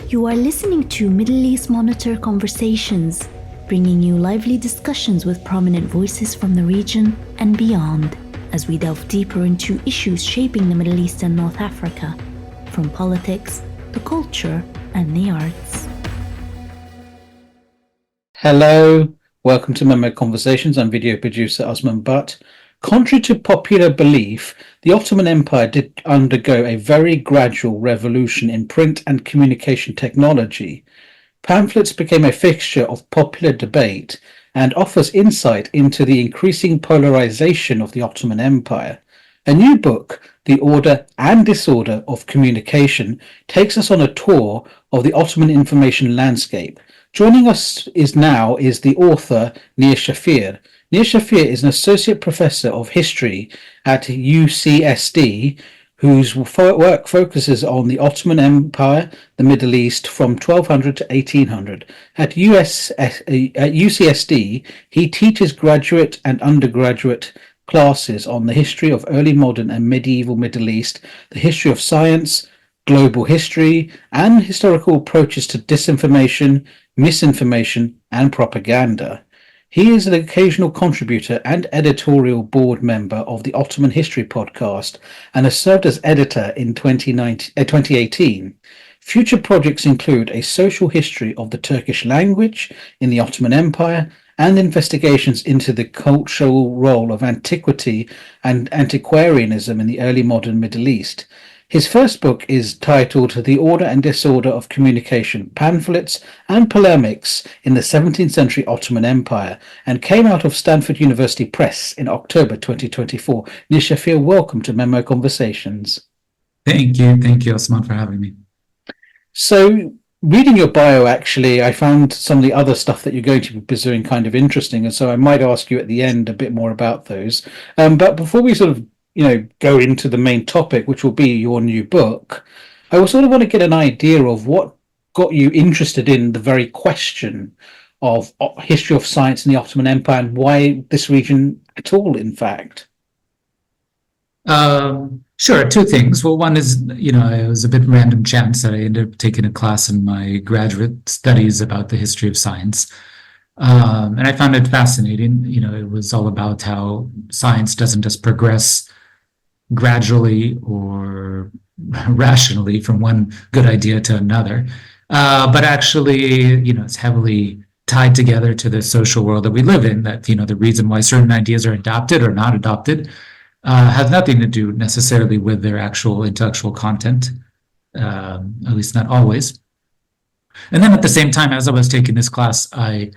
You are listening to Middle East Monitor Conversations, bringing you lively discussions with prominent voices from the region and beyond, as we delve deeper into issues shaping the Middle East and North Africa, from politics, the culture, and the arts. Hello, welcome to MEMO Conversations. I'm video producer Osman Butt. Contrary to popular belief, the Ottoman Empire did undergo a very gradual revolution in print and communication technology. Pamphlets became a fixture of popular debate and offers insight into the increasing polarization of the Ottoman Empire. A new book, The Order and Disorder of Communication, takes us on a tour of the Ottoman information landscape. Joining us now is the author Nir Shafir. Nir Shafir is an associate professor of history at UCSD, whose work focuses on the Ottoman Empire, the Middle East, from 1200 to 1800. At UCSD, he teaches graduate and undergraduate classes on the history of early modern and medieval Middle East, the history of science, global history, and historical approaches to disinformation, misinformation, and propaganda. He is an occasional contributor and editorial board member of the Ottoman History podcast and has served as editor in 2018. Future projects include a social history of the Turkish language in the Ottoman Empire and investigations into the cultural role of antiquity and antiquarianism in the early modern Middle East. His first book is titled The Order and Disorder of Communication, Pamphlets and Polemics in the 17th Century Ottoman Empire, and came out of Stanford University Press in October 2024. Nir Shafir, welcome to MEMO Conversations. Thank you, Osman, for having me. So, reading your bio, actually, I found some of the other stuff that you're going to be pursuing kind of interesting, and so I might ask you at the end a bit more about those. But before we sort of go into the main topic, which will be your new book, I will sort of want to get an idea of what got you interested in the very question of history of science in the Ottoman Empire and why this region at all, in fact. Sure, two things. Well, one is, it was a bit random chance that I ended up taking a class in my graduate studies about the history of science. And I found it fascinating. It was all about how science doesn't just progress gradually or rationally from one good idea to another, but actually, it's heavily tied together to the social world that we live in, that, the reason why certain ideas are adopted or not adopted has nothing to do necessarily with their actual intellectual content, at least not always. And then at the same time, as I was taking this class, I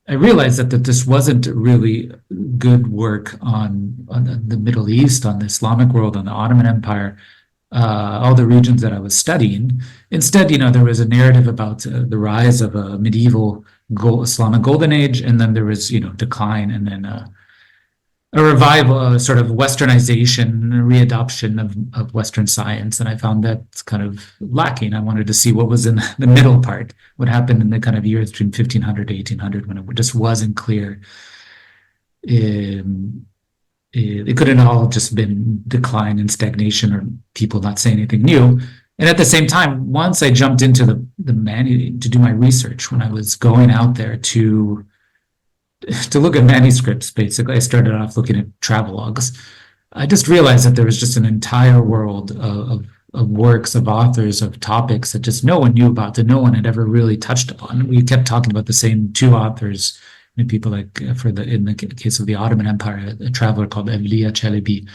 realized that this wasn't really good work on the Middle East, on the Islamic world, on the Ottoman Empire, all the regions that I was studying. Instead, there was a narrative about the rise of a medieval Islamic golden age, and then there was, decline, and then a revival, a sort of westernization, readoption of Western science. And I found that kind of lacking. I wanted to see what was in the middle part, what happened in the kind of years between 1500 to 1800 when it just wasn't clear. It couldn't all just been decline and stagnation or people not saying anything new. And at the same time, once I jumped into the to do my research, when I was going out there to look at manuscripts, basically, I started off looking at travelogues. I just realized that there was just an entire world of works, of authors, of topics that just no one knew about, that no one had ever really touched upon. We kept talking about the same two authors, people like, in the case of the Ottoman Empire, a traveler called Evliya Çelebi,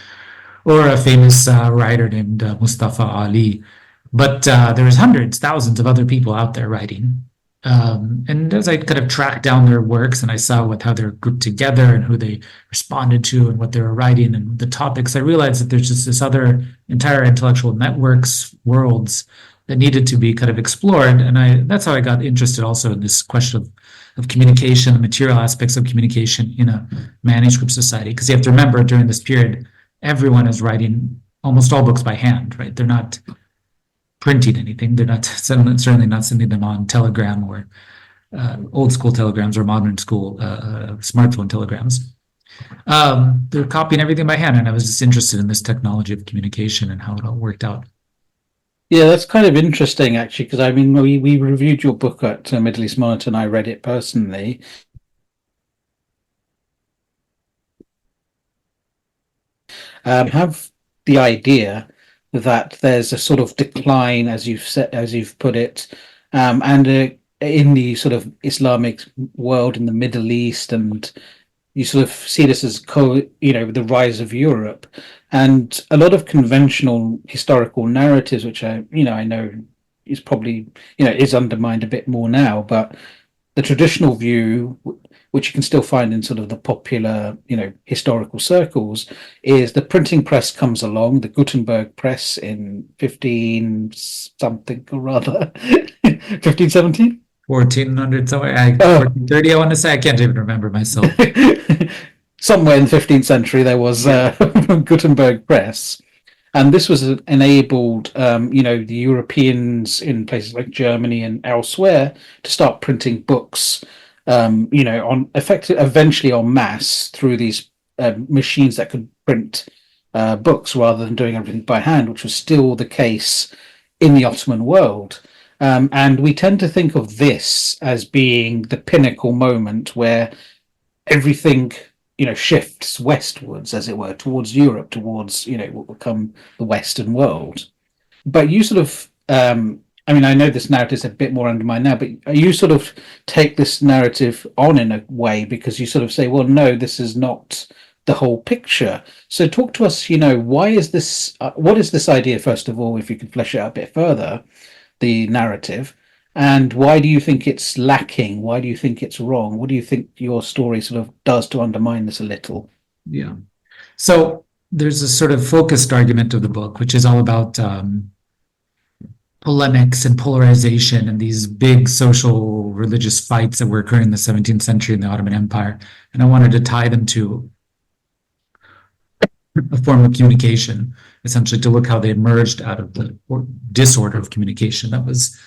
or a famous writer named Mustafa Ali. But there was hundreds, thousands of other people out there writing. And as I kind of tracked down their works and I saw how they're grouped together and who they responded to and what they were writing and the topics, I realized that there's just this other entire intellectual networks, worlds that needed to be kind of explored. And that's how I got interested also in this question of communication, the material aspects of communication in a manuscript society. Because you have to remember, during this period, everyone is writing almost all books by hand, right? They're not printing anything. They're not certainly not sending them on telegram or old school telegrams or modern school smartphone telegrams. They're copying everything by hand, and I was just interested in this technology of communication and how it all worked out. Yeah, that's kind of interesting, actually, because I mean, we reviewed your book at Middle East Monitor, and I read it personally. Have the idea that there's a sort of decline, as you've said, as you've put it, and in the sort of Islamic world in the Middle East, and you sort of see this as the rise of Europe, and a lot of conventional historical narratives, which I know is probably is undermined a bit more now, but the traditional view, which you can still find in sort of the popular, historical circles, is the printing press comes along, the Gutenberg press in 15 something or other, 1517. 1400 somewhere, Oh, 1430, I want to say. I can't even remember myself. somewhere in the 15th century there was Yeah. Gutenberg press, and this was enabled the Europeans in places like Germany and elsewhere to start printing books, on effective eventually en masse through these machines that could print books rather than doing everything by hand, which was still the case in the Ottoman world. And we tend to think of this as being the pinnacle moment where everything shifts westwards, as it were, towards Europe, towards what will become the Western world. But you sort of I mean, I know this narrative is a bit more undermined now, but you sort of take this narrative on in a way, because you sort of say, well, no, this is not the whole picture. So talk to us, why is this what is this idea, first of all, if you could flesh it out a bit further, the narrative, and why do you think it's lacking? Why do you think it's wrong? What do you think your story sort of does to undermine this a little? Yeah. So there's a sort of focused argument of the book, which is all about polemics and polarization and these big social religious fights that were occurring in the 17th century in the Ottoman Empire. And I wanted to tie them to a form of communication, essentially to look how they emerged out of the disorder of communication that was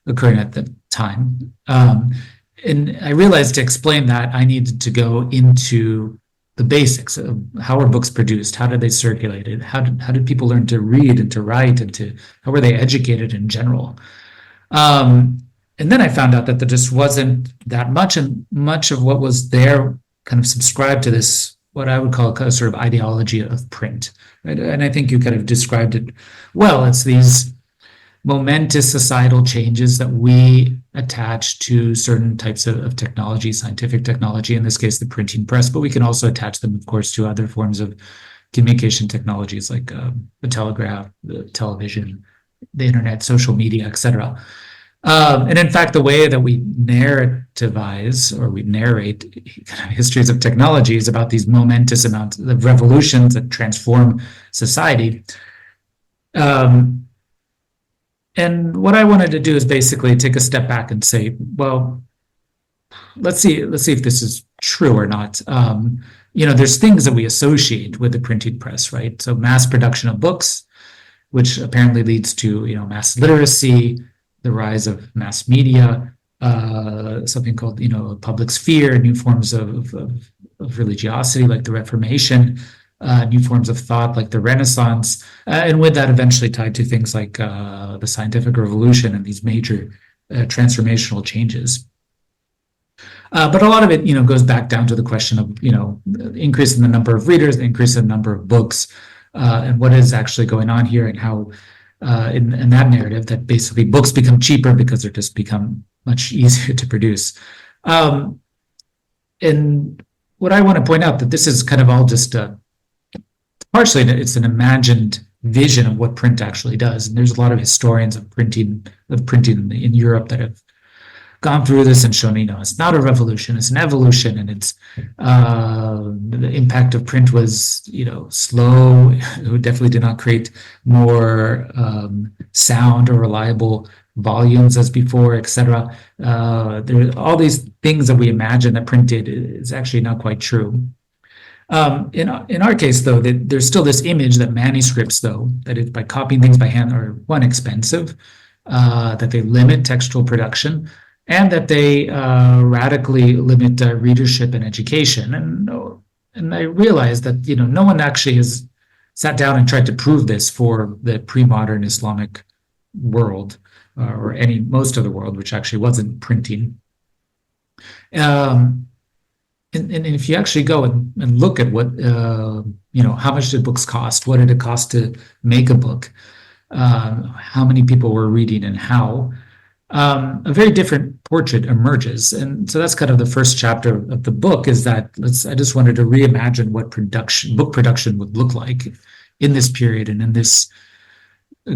occurring at the time. And I realized to explain that I needed to go into the basics of how are books produced, how did they circulate it, how did people learn to read and to write, and how were they educated in general. And then I found out that there just wasn't that much, and much of what was there kind of subscribed to this, what I would call a sort of ideology of print. Right? And I think you kind of described it well. It's these momentous societal changes that we attach to certain types of technology, scientific technology, in this case, the printing press, but we can also attach them, of course, to other forms of communication technologies like the telegraph, the television, the internet, social media, etc. And in fact, the way that we narrativize or we narrate histories of technology is about these momentous amounts of revolutions that transform society. And what I wanted to do is basically take a step back and say, well, let's see if this is true or not. There's things that we associate with the printing press, right? So mass production of books, which apparently leads to mass literacy, the rise of mass media, something called public sphere, new forms of religiosity like the Reformation, new forms of thought like the Renaissance, and with that eventually tied to things like the scientific revolution and these major transformational changes. But a lot of it, goes back down to the question of, increase in the number of readers, the increase in the number of books, and what is actually going on here, and how in that narrative that basically books become cheaper because they're just become much easier to produce. And what I want to point out that this is kind of all just partially it's an imagined vision of what print actually does. And there's a lot of historians of printing in Europe that have gone through this and shown, it's not a revolution, it's an evolution, and it's the impact of print was, slow. It definitely did not create more sound or reliable volumes as before, etc. There are all these things that we imagine that print did is actually not quite true. In our case, though, there's still this image that manuscripts, though, that is by copying things by hand are, one, expensive, that they limit textual production, and that they radically limit readership and education. And I realized that no one actually has sat down and tried to prove this for the pre-modern Islamic world, or most of the world, which actually wasn't printing. And if you actually go and look at what, how much did books cost? What did it cost to make a book? How many people were reading and how? A very different portrait emerges. And so that's kind of the first chapter of the book, is that I just wanted to reimagine what book production would look like in this period and in this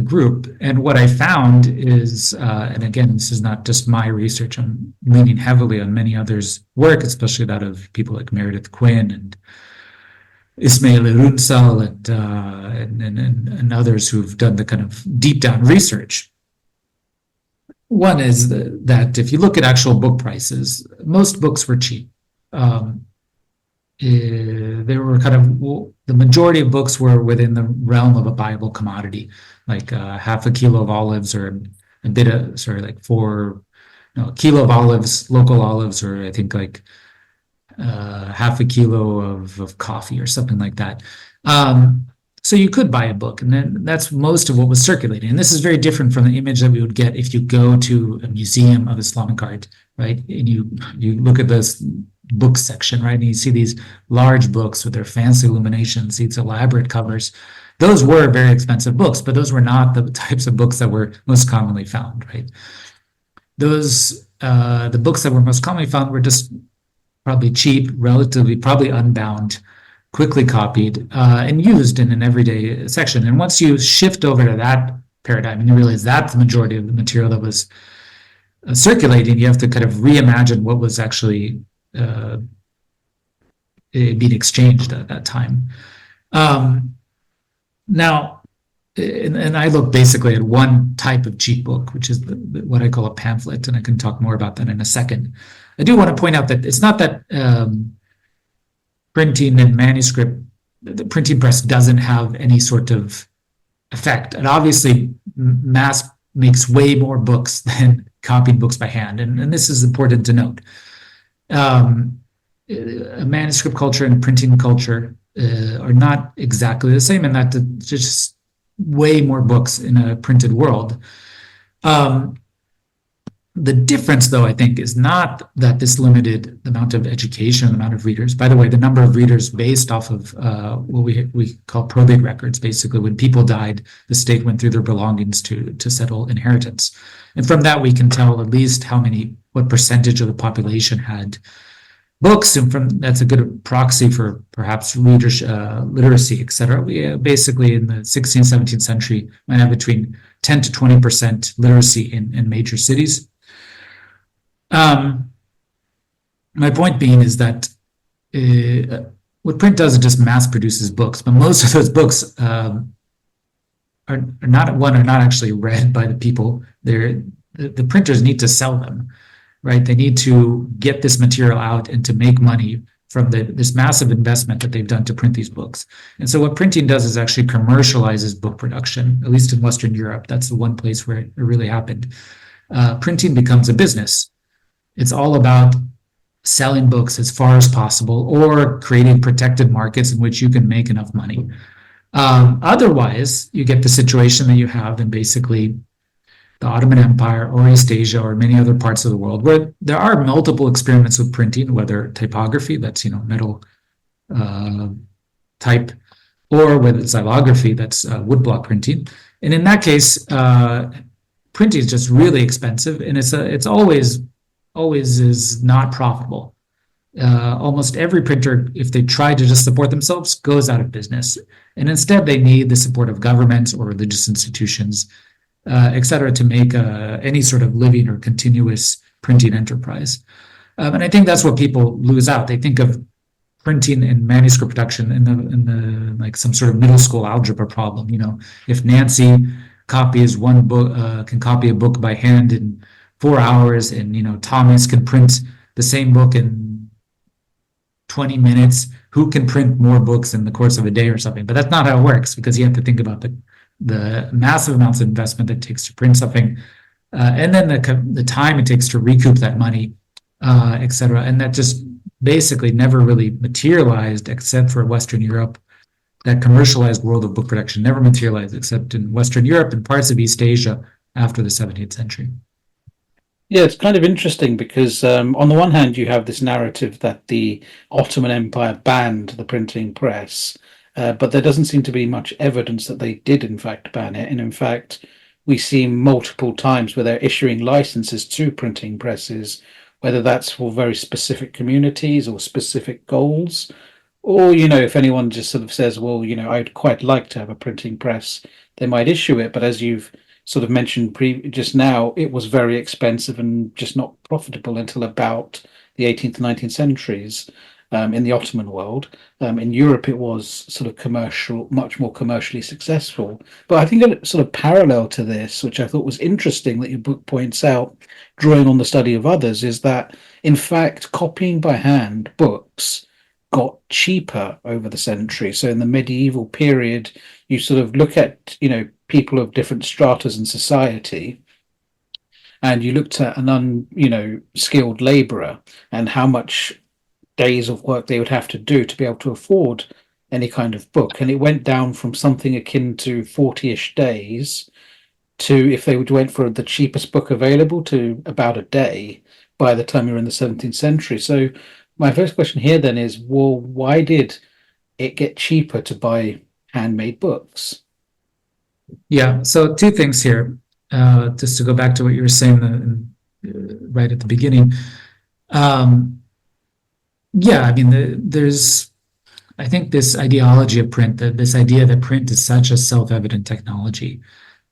group. And what I found is, and again, this is not just my research, I'm leaning heavily on many others' work, especially that of people like Meredith Quinn and Ismail Irunsal and others who've done the kind of deep down research. One is that if you look at actual book prices, most books were cheap. There were the majority of books were within the realm of a buyable commodity, like half a kilo of olives, or a kilo of olives, local olives, or I think like half a kilo of coffee or something like that. So you could buy a book, and then that's most of what was circulating. And this is very different from the image that we would get if you go to a museum of Islamic art, right? And you look at this book section, right? And you see these large books with their fancy illuminations, these elaborate covers. Those were very expensive books, but those were not the types of books that were most commonly found, right? The books that were most commonly found were just probably cheap, relatively, probably unbound, quickly copied, and used in an everyday section. And once you shift over to that paradigm and you realize that's the majority of the material that was circulating, you have to kind of reimagine what was actually being exchanged at that time. Now, and I look basically at one type of cheap book, which is what I call a pamphlet, and I can talk more about that in a second. I do want to point out that it's not that printing and manuscript, the printing press doesn't have any sort of effect. And obviously, mass makes way more books than copied books by hand. And this is important to note. A manuscript culture and printing culture are not exactly the same, in that there's just way more books in a printed world. The difference, though, I think, is not that this limited the amount of education, the amount of readers. By the way, the number of readers based off of what we call probate records. Basically, when people died, the state went through their belongings to settle inheritance. And from that, we can tell at least what percentage of the population had books, and that's a good proxy for perhaps literacy, etc. We basically in the 16th, 17th century might have between 10 to 20% literacy in major cities. My point being is that what print does is just mass produces books, but most of those books are not actually read by the people. The printers need to sell them, right? They need to get this material out and to make money from this massive investment that they've done to print these books. And so what printing does is actually commercializes book production, at least in Western Europe. That's the one place where it really happened. Printing becomes a business. It's all about selling books as far as possible, or creating protected markets in which you can make enough money. Otherwise, you get the situation that you have in basically the Ottoman Empire or East Asia or many other parts of the world, where there are multiple experiments with printing, whether typography, that's metal type, or whether it's xylography, that's woodblock printing. And in that case, printing is just really expensive, and it's always is not profitable. Almost every printer, if they try to just support themselves, goes out of business. And instead, they need the support of governments or religious institutions, et cetera, to make any sort of living or continuous printing enterprise. And I think that's what people lose out. They think of printing and manuscript production in the like some sort of middle school algebra problem. If Nancy copies one book, can copy a book by hand in 4 hours, and Thomas can print the same book in 20 minutes, who can print more books in the course of a day or something? But that's not how it works, because you have to think about the massive amounts of investment that it takes to print something, and then the time it takes to recoup that money, et cetera. And that just basically never really materialized, except for Western Europe. That commercialized world of book production never materialized except in Western Europe and parts of East Asia, after the 17th century. Yeah, it's kind of interesting because on the one hand, you have this narrative that the Ottoman Empire banned the printing press, but there doesn't seem to be much evidence that they did, in fact, ban it. And in fact, we see multiple times where they're issuing licenses to printing presses, whether that's for very specific communities or specific goals. Or, if anyone just sort of says, well, I'd quite like to have a printing press, they might issue it. But as you've sort of mentioned just now, it was very expensive and just not profitable until about the 18th and 19th centuries in the Ottoman world. In Europe, it was sort of commercial, much more commercially successful. But I think a sort of parallel to this, which I thought was interesting that your book points out, drawing on the study of others, is that, in fact, copying by hand books got cheaper over the century. So in the medieval period, you sort of look at, people of different stratas in society, and you looked at an skilled laborer and how much days of work they would have to do to be able to afford any kind of book. And it went down from something akin to 40-ish days to, if they went for the cheapest book available, to about a day by the time you're in the 17th century. So my first question here then is, well, why did it get cheaper to buy handmade books? Yeah, so two things here. Just to go back to what you were saying right at the beginning. There's, I think, this ideology of print, this idea that print is such a self-evident technology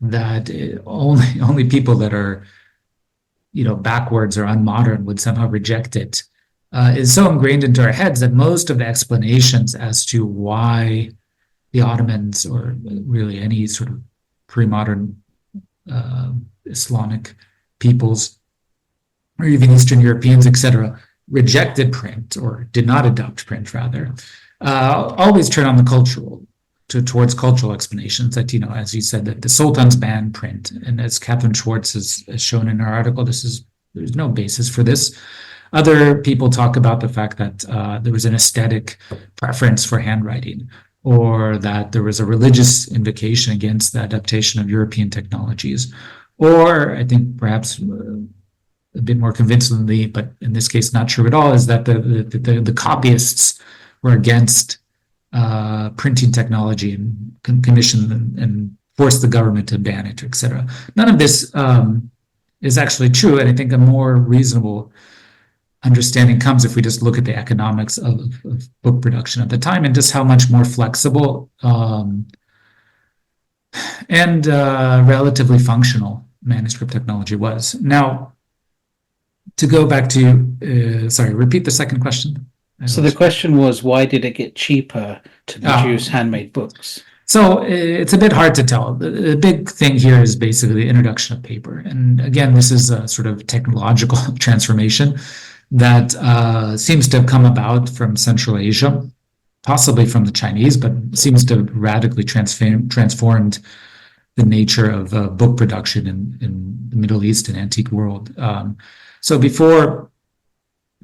that only people that are, backwards or unmodern would somehow reject it. Is so ingrained into our heads that most of the explanations as to why the Ottomans, or really any sort of pre-modern Islamic peoples, or even Eastern Europeans, etc., rejected print, or did not adopt print, rather, always turn on the towards cultural explanations. That, as you said, that the sultans banned print, and as Catherine Schwartz has shown in her article, there's no basis for this. Other people talk about the fact that there was an aesthetic preference for handwriting, or that there was a religious invocation against the adaptation of European technologies, or I think perhaps a bit more convincingly, but in this case not true at all, is that the copyists were against printing technology and commissioned and forced the government to ban it, etc. None of this is actually true, and I think a more reasonable understanding comes if we just look at the economics of book production at the time, and just how much more flexible and relatively functional manuscript technology was. Now, to go back to, repeat the second question. So the question was, why did it get cheaper to produce handmade books? So it's a bit hard to tell. The big thing here is basically the introduction of paper. And again, this is a sort of technological transformation that seems to have come about from Central Asia, possibly from the Chinese, but seems to have radically transformed the nature of book production in the Middle East and antique world. So before,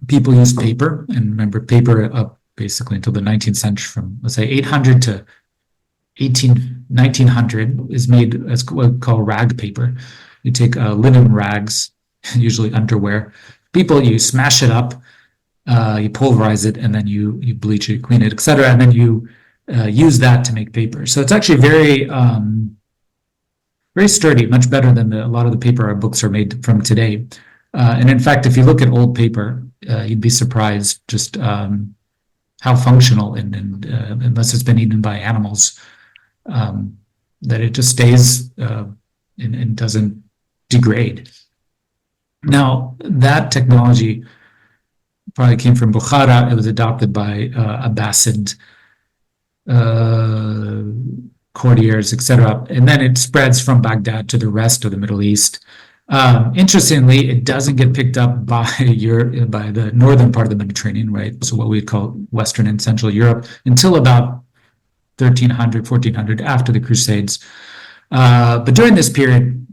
people used paper, and remember, paper up basically until the 19th century, from let's say 800 to 1900, is made as what we call rag paper. You take linen rags, usually underwear. You smash it up, you pulverize it, and then you bleach it, clean it, etc., and then you use that to make paper. So it's actually very very sturdy, much better than a lot of the paper our books are made from today. And in fact, if you look at old paper, you'd be surprised just how functional, and unless it's been eaten by animals, that it just stays and doesn't degrade. Now, that technology probably came from Bukhara. It was adopted by Abbasid courtiers, etc. And then it spreads from Baghdad to the rest of the Middle East. Interestingly, it doesn't get picked up by the northern part of the Mediterranean, right? So what we'd call Western and Central Europe, until about 1300, 1400, after the Crusades. But during this period,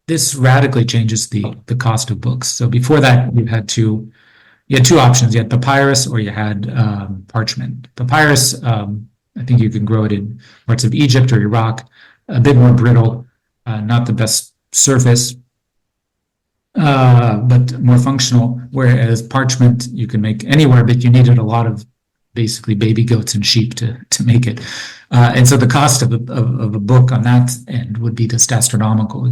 this radically changes the cost of books. So before that, you had two options. You had papyrus, or you had parchment. Papyrus, I think you can grow it in parts of Egypt or Iraq, a bit more brittle, not the best surface, but more functional, whereas parchment you can make anywhere, but you needed a lot of basically baby goats and sheep to make it. And so the cost of a book on that end would be just astronomical.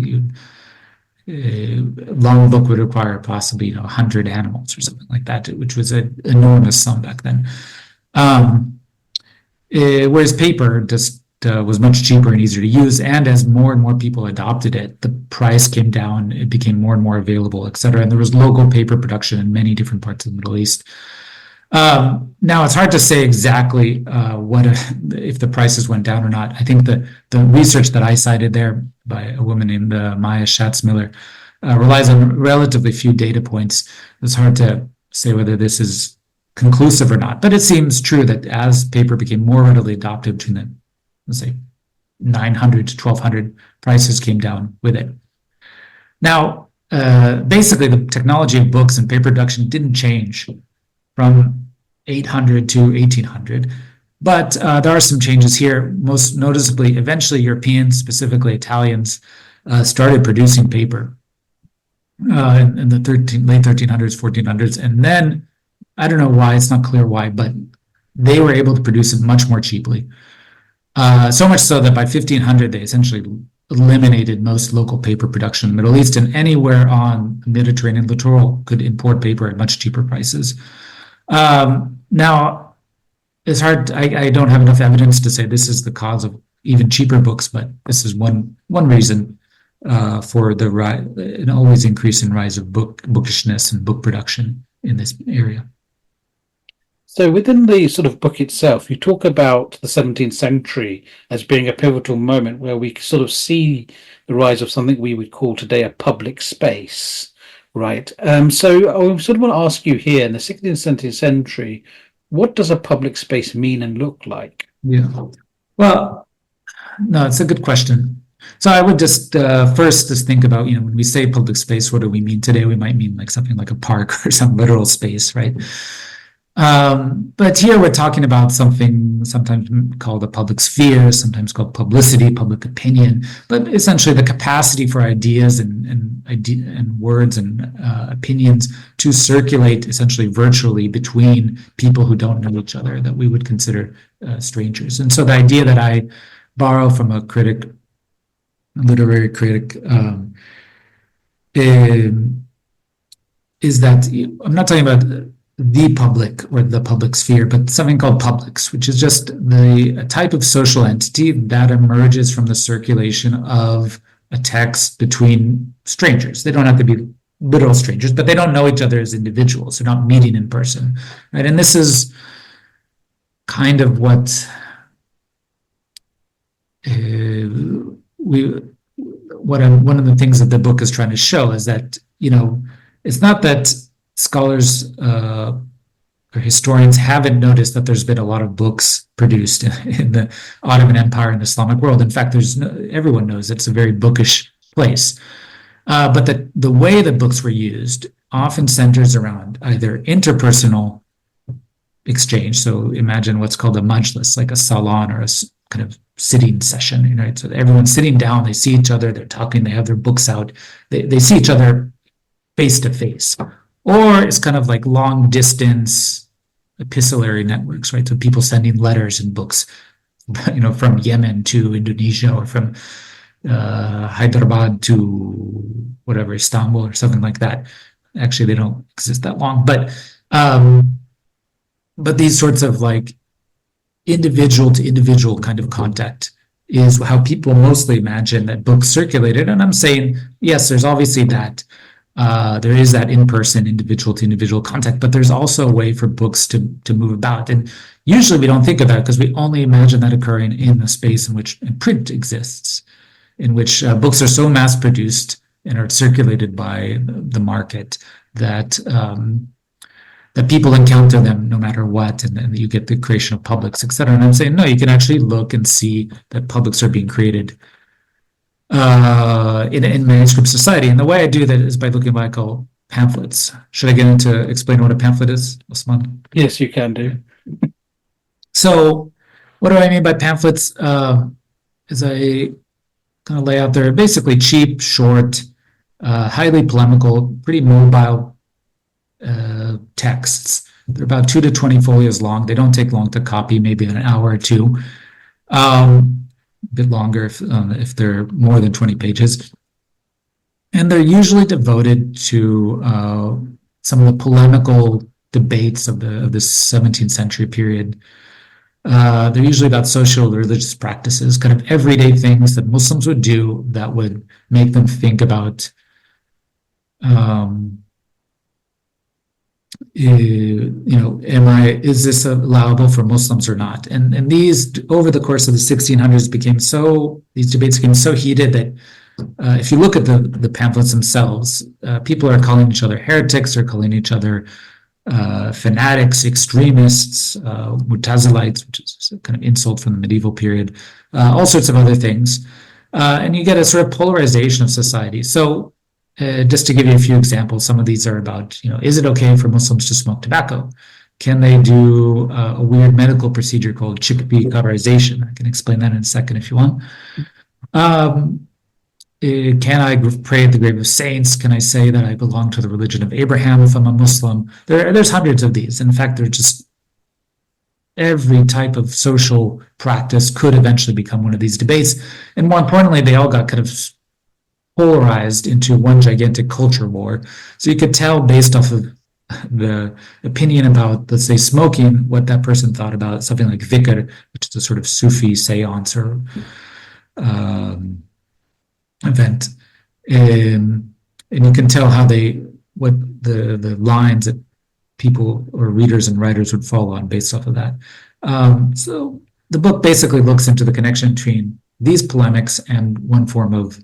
A long book would require possibly 100 animals or something like that, which was an enormous sum back then. Whereas paper just was much cheaper and easier to use, and as more and more people adopted it, the price came down, it became more and more available, etc. And there was local paper production in many different parts of the Middle East. Now it's hard to say exactly if the prices went down or not. I think the research that I cited there by a woman named Maya Schatzmiller relies on relatively few data points. It's hard to say whether this is conclusive or not, but it seems true that as paper became more readily adopted between the, let's say, 900 to 1200, prices came down with it. Now, basically the technology of books and paper production didn't change from 800 to 1800, but there are some changes here. Most noticeably, eventually Europeans, specifically Italians, started producing paper in the late 1300s, 1400s, and then I don't know why, it's not clear why, but they were able to produce it much more cheaply. So much so that by 1500, they essentially eliminated most local paper production in the Middle East, and anywhere on the Mediterranean littoral could import paper at much cheaper prices. Now, it's hard, I don't have enough evidence to say this is the cause of even cheaper books, but this is one reason for the an always increasing rise of bookishness and book production in this area. So within the sort of book itself, you talk about the 17th century as being a pivotal moment where we sort of see the rise of something we would call today a public space, right? So I sort of want to ask you here, in the 16th, 17th century, what does a public space mean and look like? Yeah, well, no, it's a good question. So I would just first just think about, when we say public space, what do we mean today? We might mean like something like a park or some literal space, right? But here we're talking about something sometimes called a public sphere, sometimes called publicity, public opinion, but essentially the capacity for ideas and words and opinions to circulate essentially virtually between people who don't know each other, that we would consider strangers. And so the idea that I borrow from a critic, literary critic, is that I'm not talking about the public or the public sphere, but something called publics, which is just a type of social entity that emerges from the circulation of a text between strangers. They don't have to be literal strangers, but they don't know each other as individuals. They're not meeting in person, right? And this is kind of what one of the things that the book is trying to show is that, it's not that scholars or historians haven't noticed that there's been a lot of books produced in the Ottoman Empire and Islamic world. In fact, everyone knows it's a very bookish place. But the way that books were used often centers around either interpersonal exchange. So imagine what's called a majlis, like a salon or a kind of sitting session, right? So everyone's sitting down, they see each other, they're talking, they have their books out, they see each other face to face. Or it's kind of like long distance epistolary networks, right? So people sending letters and books, from Yemen to Indonesia, or from Hyderabad to whatever, Istanbul or something like that. Actually, they don't exist that long, but these sorts of like individual to individual kind of contact is how people mostly imagine that books circulated. And I'm saying, yes, there's obviously that. There is that in-person, individual to individual contact, but there's also a way for books to move about. And usually we don't think of that because we only imagine that occurring in the space in which print exists, in which books are so mass-produced and are circulated by the market that that people encounter them no matter what, and then you get the creation of publics, etc. And I'm saying, no, you can actually look and see that publics are being created in manuscript society. And the way I do that is by looking at what I call pamphlets. Should I get into explain what a pamphlet is, Osman? Yes, you can do. So what do I mean by pamphlets? Is a kind of lay out there. Basically cheap, short, highly polemical, pretty mobile texts. They're about 2 to 20 folios long. They don't take long to copy, maybe an hour or two. A bit longer if they're more than 20 pages. And they're usually devoted to some of the polemical debates of the 17th century period. They're usually about social religious practices, kind of everyday things that Muslims would do that would make them think about is this allowable for Muslims or not? And these, over the course of the 1600s, these debates became so heated that if you look at the pamphlets themselves, people are calling each other heretics, or calling each other fanatics, extremists, mutazilites, which is a kind of insult from the medieval period, all sorts of other things. And you get a sort of polarization of society. So just to give you a few examples, some of these are about, is it okay for Muslims to smoke tobacco? Can they do a weird medical procedure called chickpea cauterization? I can explain that in a second if you want. Can I pray at the grave of saints? Can I say that I belong to the religion of Abraham if I'm a Muslim? There's hundreds of these. In fact, they're just every type of social practice could eventually become one of these debates. And more importantly, they all got kind of polarized into one gigantic culture war. So you could tell based off of the opinion about, let's say, smoking, what that person thought about something like dhikr, which is a sort of Sufi seance or event. And you can tell what the lines that people or readers and writers would fall on based off of that. So the book basically looks into the connection between these polemics and one form of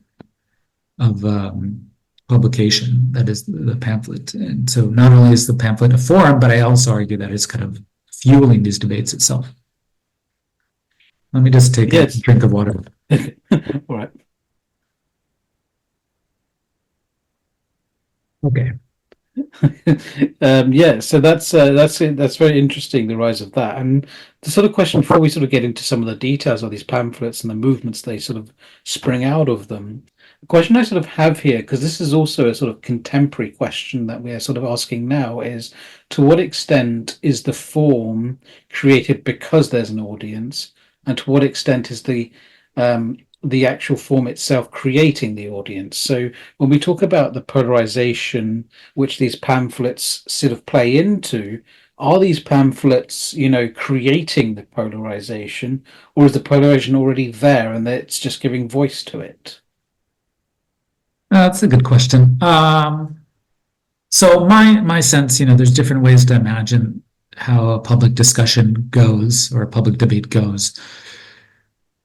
publication, that is the pamphlet. And so not only is the pamphlet a forum, but I also argue that it's kind of fueling these debates itself. Let me just take a drink of water. All right. Okay. So that's very interesting, the rise of that. And the sort of question, before we sort of get into some of the details of these pamphlets and the movements they sort of spring out of them, the question I sort of have here, because this is also a sort of contemporary question that we are sort of asking now, is to what extent is the form created because there's an audience, and to what extent is the actual form itself creating the audience? So when we talk about the polarization which these pamphlets sort of play into, are these pamphlets, creating the polarization, or is the polarization already there and it's just giving voice to it? That's a good question. So my sense, there's different ways to imagine how a public discussion goes or a public debate goes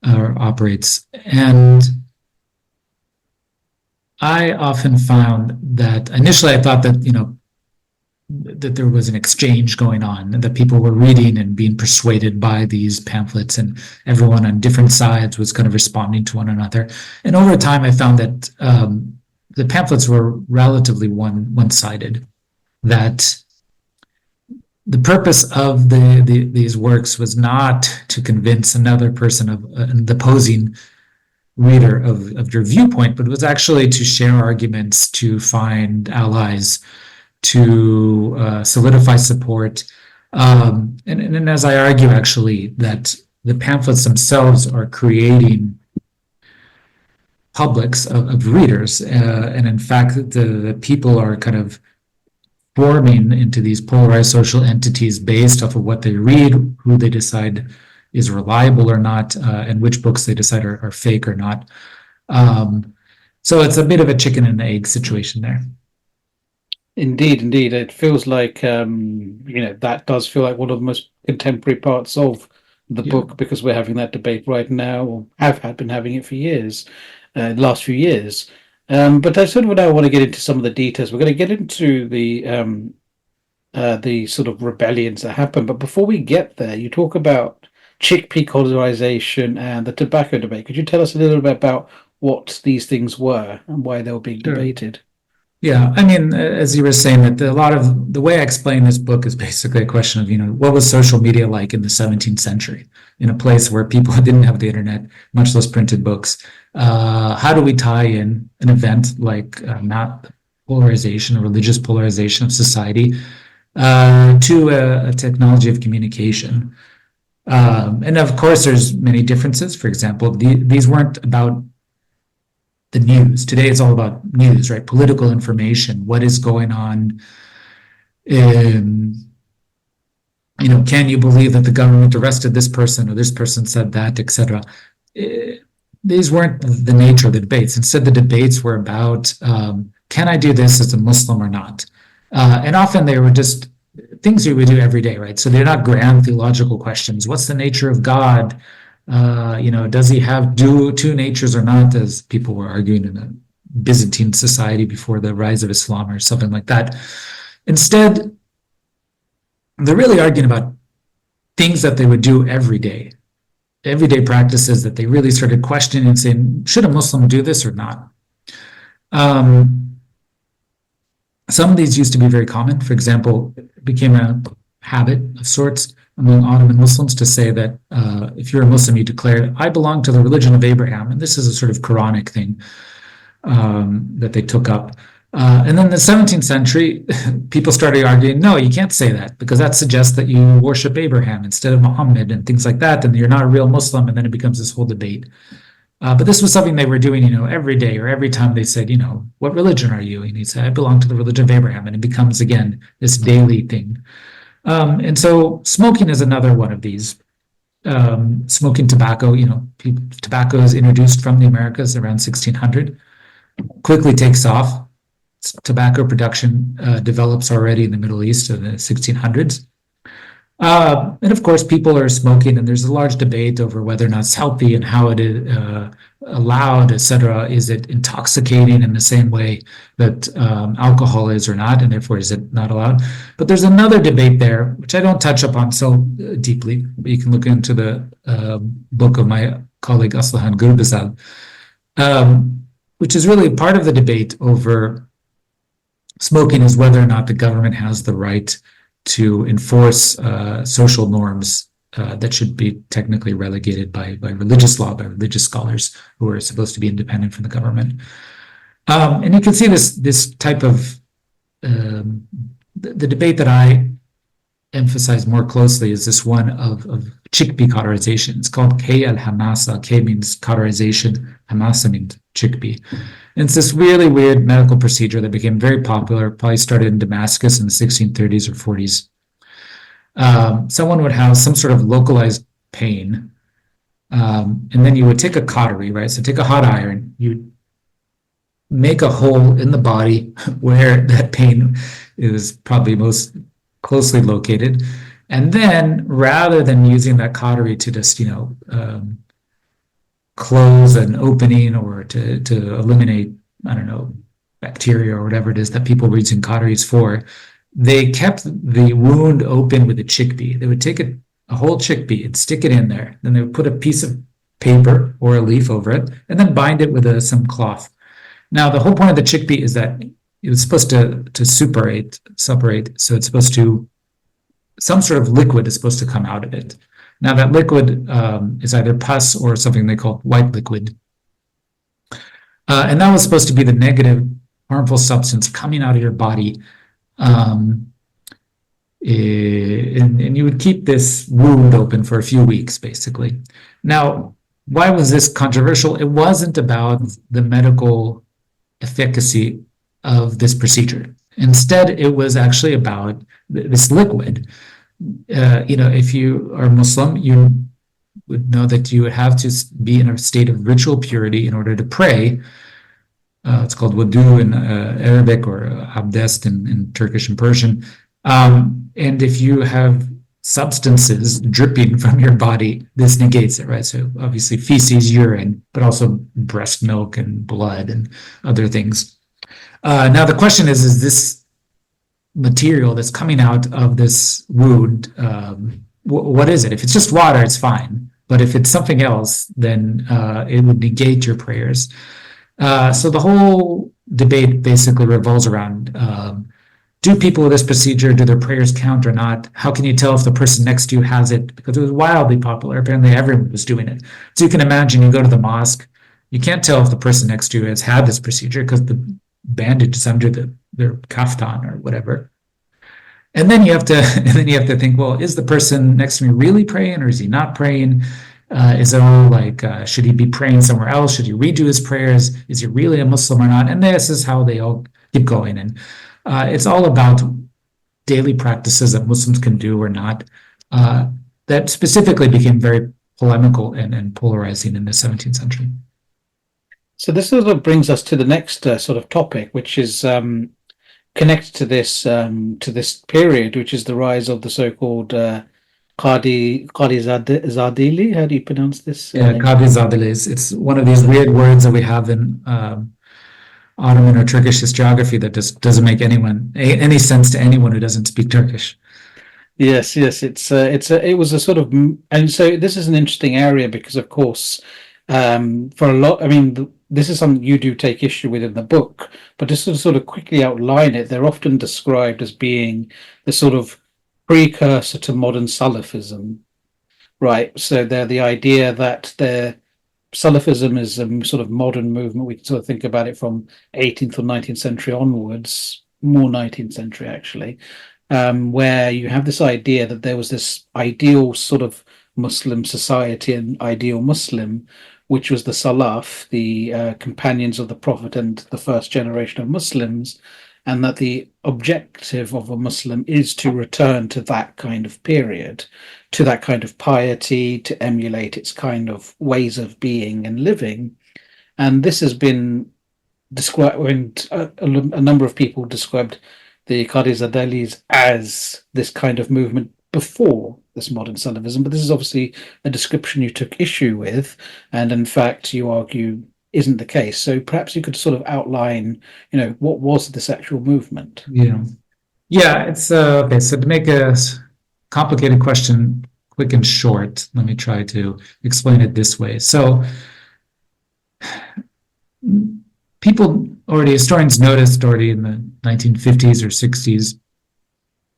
or operates. And I often found that initially I thought that, that there was an exchange going on, that people were reading and being persuaded by these pamphlets, and everyone on different sides was kind of responding to one another. And over time, I found that the pamphlets were relatively one-sided, that the purpose of these works was not to convince another person of the opposing reader of your viewpoint, but was actually to share arguments, to find allies, to solidify support. And as I argue, actually, that the pamphlets themselves are creating publics of readers. And in fact, the people are kind of forming into these polarized social entities based off of what they read, who they decide is reliable or not, and which books they decide are fake or not. So it's a bit of a chicken and egg situation there. Indeed. It feels like, that does feel like one of the most contemporary parts of the book, because we're having that debate right now, or been having it for years, last few years. But I sort of now want to get into some of the details. We're going to get into the sort of rebellions that happen. But before we get there, you talk about chickpea cauterization and the tobacco debate. Could you tell us a little bit about what these things were and why they were being debated? Yeah, I mean, as you were saying, that a lot of the way I explain this book is basically a question of, what was social media like in the 17th century, in a place where people didn't have the internet, much less printed books. How do we tie in an event like not polarization, or religious polarization of society, to a technology of communication? And of course, there's many differences. For example, these weren't about the news. Today it's all about news, right? Political information, what is going on in, can you believe that the government arrested this person, or this person said that, etc. These weren't the nature of the debates. Instead, the debates were about, can I do this as a Muslim or not? And often they were just things you would do every day, right? So they're not grand theological questions. What's the nature of God? Does he have two natures or not, as people were arguing in a Byzantine society before the rise of Islam, or something like that. Instead, they're really arguing about things that they would do everyday practices that they really started questioning and saying, should a Muslim do this or not? Some of these used to be very common. For example, it became a habit of sorts among Ottoman Muslims to say that if you're a Muslim, you declare, I belong to the religion of Abraham. And this is a sort of Quranic thing that they took up. And then in the 17th century, people started arguing, no, you can't say that, because that suggests that you worship Abraham instead of Muhammad and things like that, and you're not a real Muslim, and then it becomes this whole debate. But this was something they were doing, every day, or every time they said, what religion are you? And he said, I belong to the religion of Abraham. And it becomes, again, this daily thing. And so smoking is another one of these. Smoking tobacco, tobacco is introduced from the Americas around 1600, quickly takes off. Tobacco production develops already in the Middle East in the 1600s. And of course, people are smoking, and there's a large debate over whether or not it's healthy and how it is allowed, etc. Is it intoxicating in the same way that alcohol is or not, and therefore is it not allowed? But there's another debate there, which I don't touch upon so deeply, but you can look into the book of my colleague Aslihan Gurbizal, which is really part of the debate over smoking, is whether or not the government has the right to enforce social norms that should be technically relegated by religious law, by religious scholars who are supposed to be independent from the government. And you can see this type of the debate that I emphasize more closely is this one of chickpea cauterization. It's called K al-Hamasa. K means cauterization, Hamasa means chickpea. And it's this really weird medical procedure that became very popular, probably started in Damascus in the 1630s or 40s. Someone would have some sort of localized pain, and then you would take a cautery, right? So take a hot iron, you make a hole in the body where that pain is probably most closely located. And then rather than using that cautery to just, close an opening or to eliminate, I don't know, bacteria or whatever it is that people were using cauteries for, they kept the wound open with a chickpea. They would take a whole chickpea and stick it in there. Then they would put a piece of paper or a leaf over it and then bind it with some cloth. Now, the whole point of the chickpea is that it was supposed to suppurate. So it's supposed to, some sort of liquid is supposed to come out of it. Now, that liquid is either pus or something they call white liquid. And that was supposed to be the negative, harmful substance coming out of your body. And you would keep this wound open for a few weeks, basically. Now, why was this controversial? It wasn't about the medical efficacy of this procedure. Instead, it was actually about this liquid. If you are Muslim, you would know that you would have to be in a state of ritual purity in order to pray. It's called wudu in Arabic, or abdest in Turkish and Persian. And if you have substances dripping from your body, this negates it, right? So obviously feces, urine, but also breast milk and blood and other things. Now the question is this material that's coming out of this wound, what is it? If it's just water, it's fine. But if it's something else, then it would negate your prayers. So the whole debate basically revolves around, do people with this procedure, do their prayers count or not? How can you tell if the person next to you has it? Because it was wildly popular. Apparently everyone was doing it. So you can imagine, you go to the mosque, you can't tell if the person next to you has had this procedure because the bandage is under their kaftan or whatever. And then you have to think, well, is the person next to me really praying or is he not praying? Is it all like, should he be praying somewhere else? Should he redo his prayers? Is he really a Muslim or not? And this is how they all keep going. And it's all about daily practices that Muslims can do or not, that specifically became very polemical and polarizing in the 17th century. So this sort of brings us to the next sort of topic, which is connected to this period, which is the rise of the so-called Qadi Zadili. How do you pronounce this? Yeah, Qadi Zadelis. It's one of these weird words that we have in Ottoman or Turkish historiography that just doesn't make any sense to anyone who doesn't speak Turkish. Yes, it was a sort of, and so this is an interesting area because, of course, for a lot, I mean, this is something you do take issue with in the book, but just to sort of quickly outline it, they're often described as being the sort of precursor to modern Salafism, right? So they're the idea that Salafism is a sort of modern movement. We can sort of think about it from 18th or 19th century onwards, more 19th century actually, where you have this idea that there was this ideal sort of Muslim society and ideal Muslim, which was the Salaf, the companions of the Prophet and the first generation of Muslims, and that the objective of a Muslim is to return to that kind of period, to that kind of piety, to emulate its kind of ways of being and living. And this has been described when a number of people described the Qadi Zadelis as this kind of movement before this modern Salafism, but this is obviously a description you took issue with, and in fact you argue isn't the case. So perhaps you could sort of outline, what was this actual movement? Yeah, it's okay. So to make a complicated question quick and short, let me try to explain it this way. So historians noticed already in the 1950s or 60s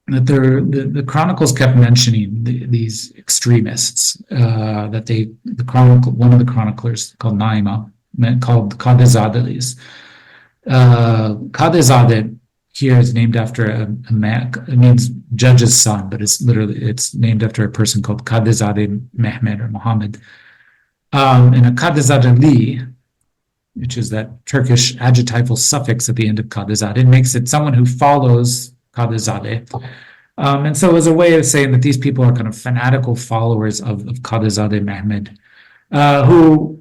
that the chronicles kept mentioning these extremists, one of the chroniclers called Naima called Qadi Zadelis. Qadi Zadeh here is named after a man. It means judge's son, but it's named after a person called Qadi Zadeh Mehmed or Muhammad. And a Qadi Zadeli, which is that Turkish adjectival suffix at the end of Qadi Zadeh, makes it someone who follows Qadi Zadeh. And so it was a way of saying that these people are kind of fanatical followers of Qadi Zadeh Mehmed, who,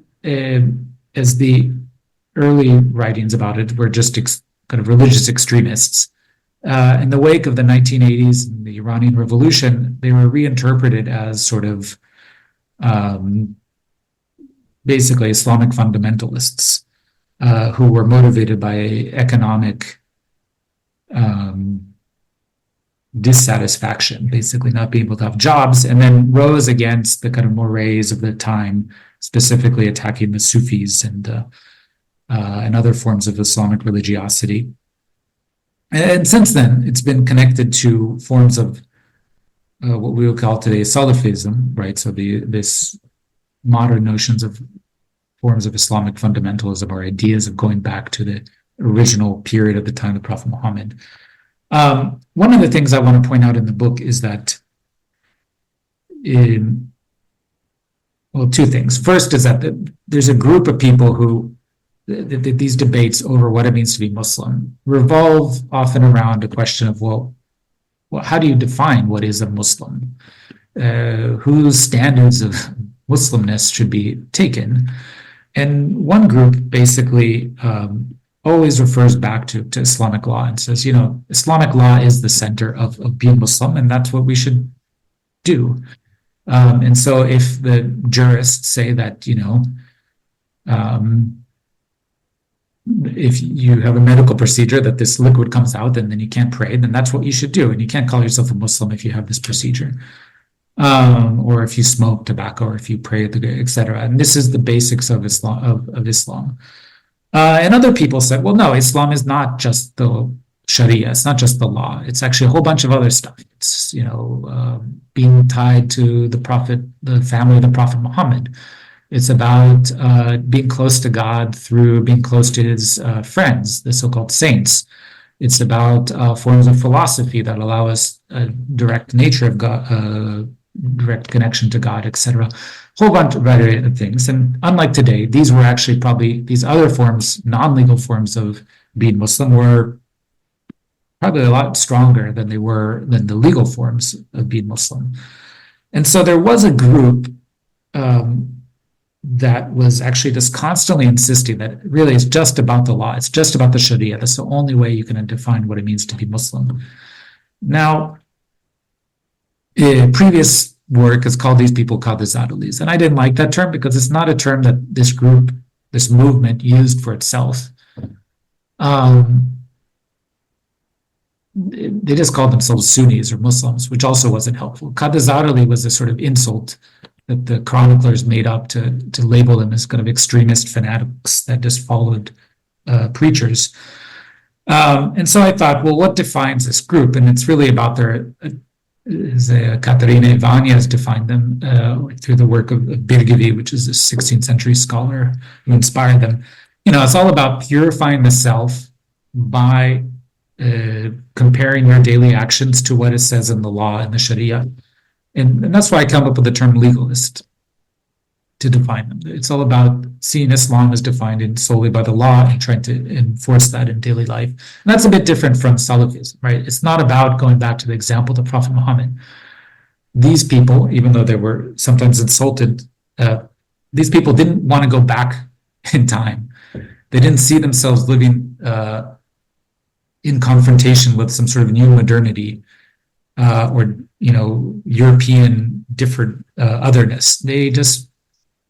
as the early writings about it, were just kind of religious extremists. In the wake of the 1980s and the Iranian Revolution, they were reinterpreted as sort of basically Islamic fundamentalists who were motivated by economic dissatisfaction, basically not being able to have jobs, and then rose against the kind of mores of the time, specifically attacking the Sufis and other forms of Islamic religiosity. And since then, it's been connected to forms of what we would call today Salafism, right? So this modern notions of forms of Islamic fundamentalism or ideas of going back to the original period of the time of Prophet Muhammad. One of the things I want to point out in the book is that two things. First is that there's a group of people who these debates over what it means to be Muslim revolve often around a question of, well, how do you define what is a Muslim? Whose standards of Muslimness should be taken? And one group basically always refers back to Islamic law and says, Islamic law is the center of being Muslim, and that's what we should do. And so if the jurists say that, if you have a medical procedure that this liquid comes out and then you can't pray, then that's what you should do. And you can't call yourself a Muslim if you have this procedure. Or if you smoke tobacco, or if you pray, etc. And this is the basics of Islam. And other people said, well, no, Islam is not just the Sharia. It's not just the law. It's actually a whole bunch of other stuff. It's, being tied to the Prophet, the family of the Prophet Muhammad. It's about being close to God through being close to his friends, the so-called saints. It's about forms of philosophy that allow us a direct nature of God, direct connection to God, etc. Whole bunch of other things. And unlike today, these were actually probably these other forms, non-legal forms of being Muslim, were probably a lot stronger than the legal forms of being Muslim. And so there was a group that was actually just constantly insisting that really it's just about the law. It's just about the Sharia. That's the only way you can define what it means to be Muslim. Now, previous work has called these people Qadizadulis. And I didn't like that term because it's not a term that this group, this movement used for itself. They just called themselves Sunnis or Muslims, which also wasn't helpful. Qadizaduli was a sort of insult that the chroniclers made up to label them as kind of extremist fanatics that just followed preachers. And so I thought, well, what defines this group? And it's really about their, as Katerina Ivania has defined them through the work of Birgivi, which is a 16th century scholar who inspired them. It's all about purifying the self by comparing your daily actions to what it says in the law and the Sharia. And that's why I come up with the term legalist to define them. It's all about seeing Islam as defined solely by the law and trying to enforce that in daily life. And that's a bit different from Salafism, right? It's not about going back to the example of the Prophet Muhammad. These people, even though they were sometimes insulted, these people didn't want to go back in time. They didn't see themselves living in confrontation with some sort of new modernity or European different otherness. They just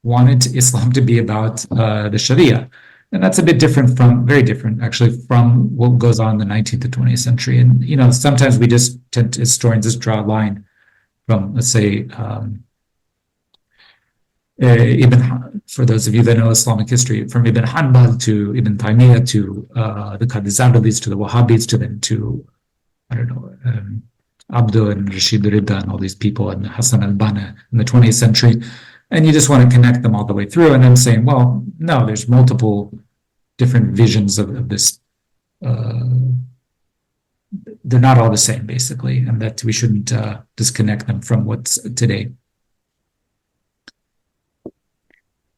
wanted Islam to be about the Sharia. And that's a bit different very different actually from what goes on in the 19th to 20th century. And, sometimes we just tend to, historians, draw a line from, let's say, for those of you that know Islamic history, from Ibn Hanbal to Ibn Taymiyyah to the Qadizadulis to the Wahhabis to Abdo and Rashid Rida and all these people and Hassan al-Banna in the 20th century. And you just want to connect them all the way through and then saying, well, no, there's multiple different visions of this. They're not all the same, basically, and that we shouldn't disconnect them from what's today.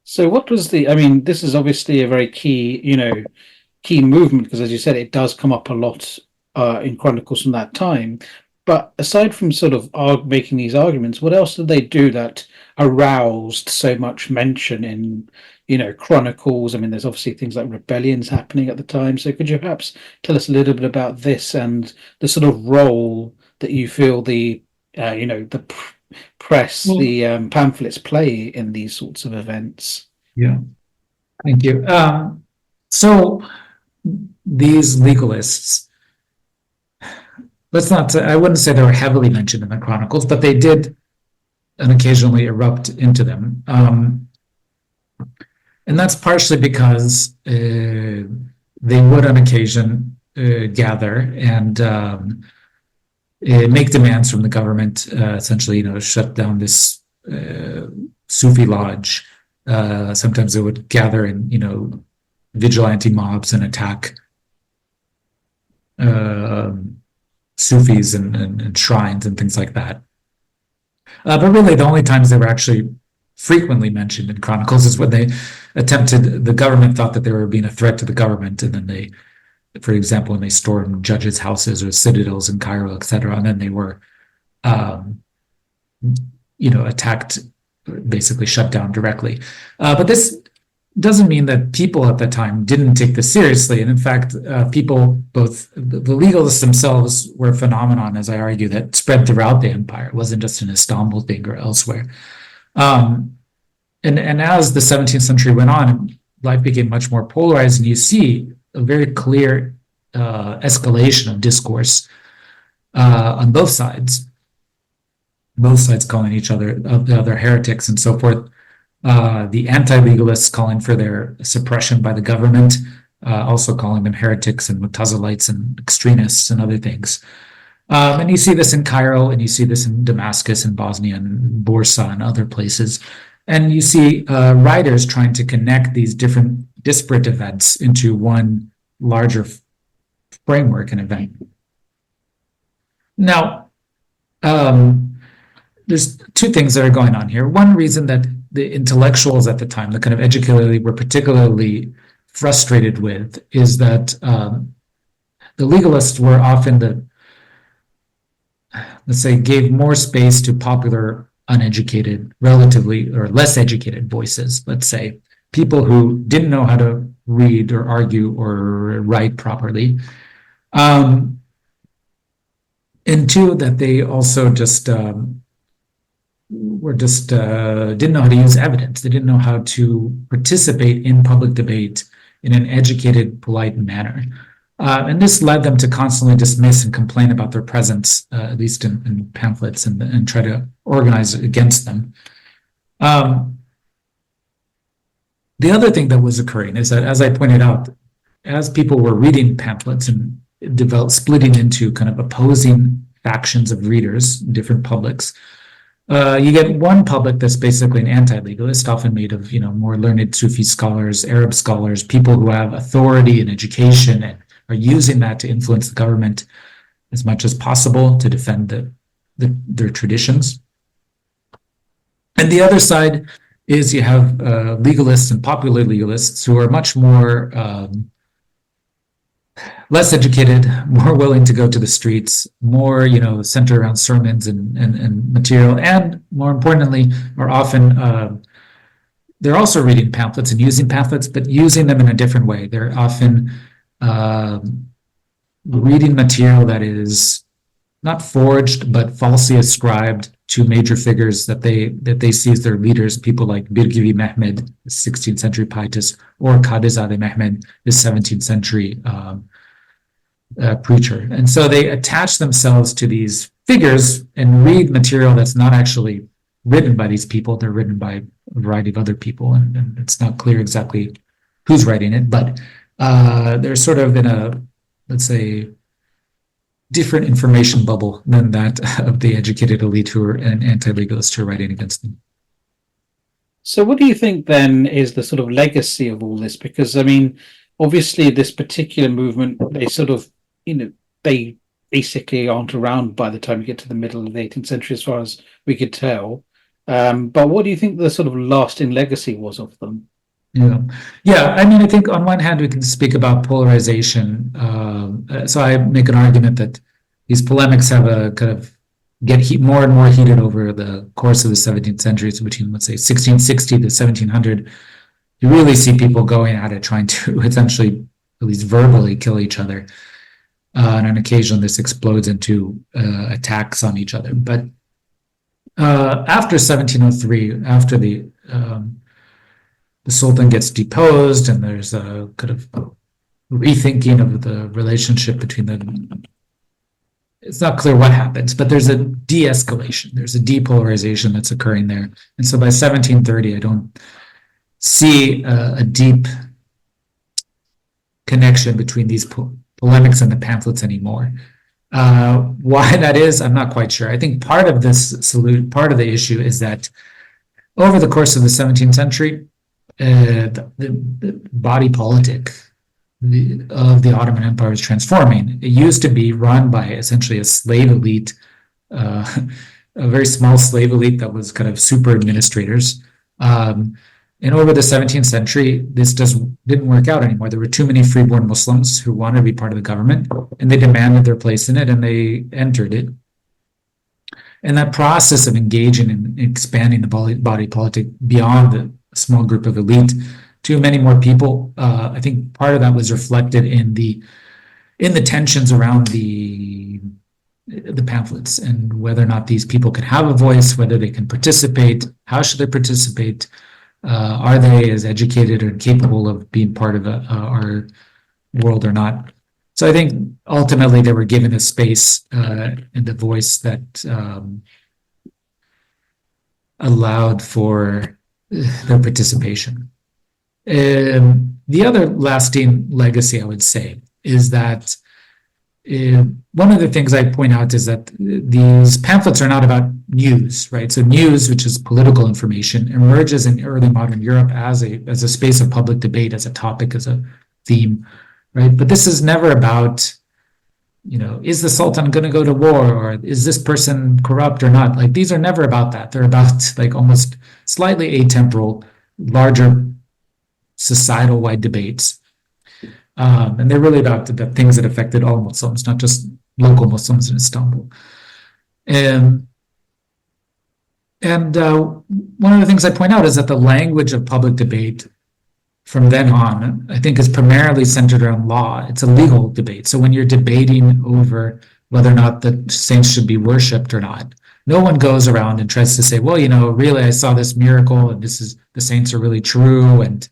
So what was this is obviously a very key movement, because as you said, it does come up a lot in chronicles from that time. But aside from sort of making these arguments, what else did they do that aroused so much mention in, chronicles? There's obviously things like rebellions happening at the time. So could you perhaps tell us a little bit about this and the sort of role that you feel the press, the pamphlets play in these sorts of events? Yeah, thank you. So these legalists, I wouldn't say they were heavily mentioned in the chronicles, but they did occasionally erupt into them. And that's partially because they would on occasion gather and make demands from the government, essentially, shut down this Sufi lodge. Sometimes they would gather in, vigilante mobs and attack Sufis and shrines and things like that. But really, the only times they were actually frequently mentioned in chronicles is when the government thought that they were being a threat to the government, and then they, for example, when they stormed judges' houses or citadels in Cairo, etc., and then they were, attacked, basically shut down directly. But this doesn't mean that people at the time didn't take this seriously. And in fact, people, both the legalists themselves, were a phenomenon, as I argue, that spread throughout the empire. It wasn't just an Istanbul thing or elsewhere. And as the 17th century went on, life became much more polarized, and you see a very clear escalation of discourse on both sides calling each other the other heretics and so forth. the anti-legalists calling for their suppression by the government, also calling them heretics and Mutazilites and extremists and other things. And you see this in Cairo, and you see this in Damascus and Bosnia and Bursa and other places. And you see writers trying to connect these different disparate events into one larger framework and event. Now, there's two things that are going on here. One reason that the intellectuals at the time, the kind of educated, were particularly frustrated with is that the legalists were often let's say, gave more space to popular, uneducated, relatively, or less educated voices, let's say, people who didn't know how to read or argue or write properly. And two, that they also just didn't know how to use evidence. They didn't know how to participate in public debate in an educated, polite manner. And this led them to constantly dismiss and complain about their presence, at least in pamphlets, and try to organize against them. The other thing that was occurring is that, as I pointed out, as people were reading pamphlets and splitting into kind of opposing factions of readers, different publics, you get one public that's basically an anti-legalist, often made of more learned Sufi scholars, Arab scholars, people who have authority and education and are using that to influence the government as much as possible to defend their traditions. And the other side is you have legalists and popular legalists who are much more less educated, more willing to go to the streets, more centered around sermons and material, and more importantly, are often they're also reading pamphlets and using pamphlets, but using them in a different way. They're often reading material that is not forged but falsely ascribed to major figures that they see as their leaders, people like Birgivi Mehmed, the 16th century pietist, or Kadizadeh Mehmed, the 17th century preacher. And so they attach themselves to these figures and read material that's not actually written by these people. They're written by a variety of other people, and it's not clear exactly who's writing it, but they're sort of in a, let's say, different information bubble than that of the educated elite who are an anti-legalist who are writing against them. So what do you think then is the sort of legacy of all this? Because, I mean, obviously this particular movement, they sort of, they basically aren't around by the time you get to the middle of the 18th century, as far as we could tell. But what do you think the sort of lasting legacy was of them? Yeah. I mean, I think on one hand we can speak about polarization. So I make an argument that these polemics have a kind of get more and more heated over the course of the 17th century. So between, let's say, 1660 to 1700, you really see people going at it, trying to essentially, at least verbally, kill each other. And on occasion, this explodes into attacks on each other. But after 1703, after the Sultan gets deposed, and there's a kind of rethinking of the relationship between the. It's not clear what happens, but there's a de-escalation. There's a depolarization that's occurring there, and so by 1730, I don't see a deep connection between these polemics and the pamphlets anymore. Why that is, I'm not quite sure. I think part of the issue is that over the course of the 17th century. The body politic of the Ottoman Empire is transforming. It used to be run by essentially a slave elite, a very small slave elite that was kind of super administrators. And over the 17th century, this didn't work out anymore. There were too many freeborn Muslims who wanted to be part of the government, and they demanded their place in it, and they entered it. And that process of engaging and expanding the body politic beyond the small group of elite to many more people, I think part of that was reflected in the tensions around the pamphlets and whether or not these people can have a voice, whether they can participate, how should they participate, are they as educated or capable of being part of our world or not. So I think ultimately they were given a space and a voice that allowed for their participation. The other lasting legacy, I would say, is that one of the things I point out is that these pamphlets are not about news, right? So news, which is political information, emerges in early modern Europe as a space of public debate, as a topic, as a theme, right? But this is never about, is the Sultan going to go to war, or is this person corrupt or not? Like, these are never about that. They're about like almost slightly atemporal, larger societal-wide debates. And they're really about the things that affected all Muslims, not just local Muslims in Istanbul. And one of the things I point out is that the language of public debate from then on, I think, is primarily centered around law. It's a legal debate. So when you're debating over whether or not the saints should be worshipped or not, no one goes around and tries to say, well, really, I saw this miracle, and the saints are really true, and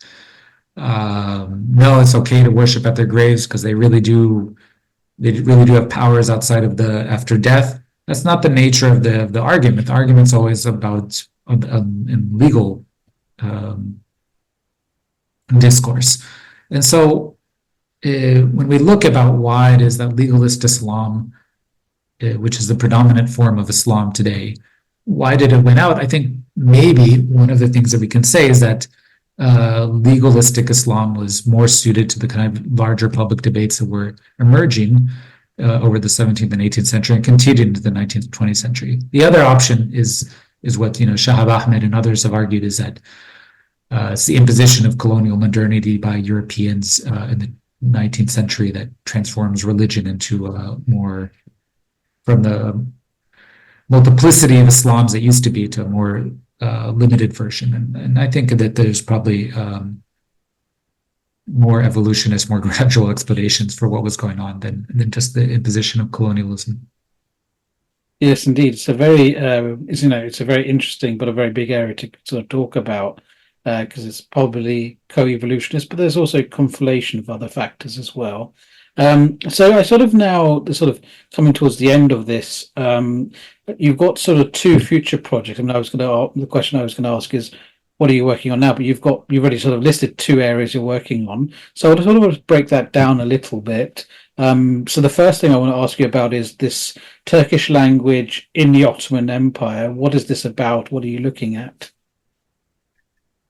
no, it's okay to worship at their graves because they really do have powers outside of after death. That's not the nature of the argument. The argument's always about in legal discourse. And so when we look about why it is that legalist Islam, which is the predominant form of Islam today, why did it win out? I think maybe one of the things that we can say is that legalistic Islam was more suited to the kind of larger public debates that were emerging over the 17th and 18th century and continued into the 19th and 20th century. The other option is what Shahab Ahmed and others have argued, is that it's the imposition of colonial modernity by Europeans in the 19th century that transforms religion into more, from the multiplicity of Islams that used to be, to a more limited version. And I think that there's probably more evolutionist, more gradual explanations for what was going on than just the imposition of colonialism. Yes, indeed. It's a very it's a very interesting but a very big area to sort of talk about, because it's probably co-evolutionist, but there's also conflation of other factors as well. So I sort of now, coming towards the end of this, you've got sort of two future projects. I mean, the question I was going to ask is, what are you working on now? But you've already sort of listed two areas you're working on. So I sort of want to break that down a little bit. So the first thing I want to ask you about is this Turkish language in the Ottoman Empire. What is this about? What are you looking at?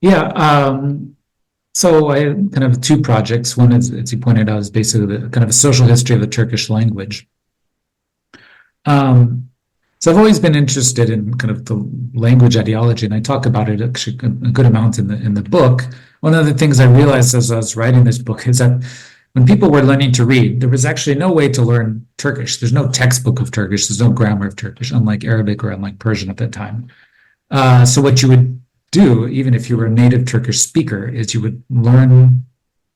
Yeah. So I kind of two projects. One is, as you pointed out, is basically the kind of a social history of the Turkish language. So I've always been interested in kind of the language ideology, and I talk about it actually a good amount in the book. One of the things I realized as I was writing this book is that when people were learning to read, there was actually no way to learn Turkish. There's no textbook of Turkish. There's no grammar of Turkish, unlike Arabic or unlike Persian at that time. So what you would do, even if you were a native Turkish speaker, is you would learn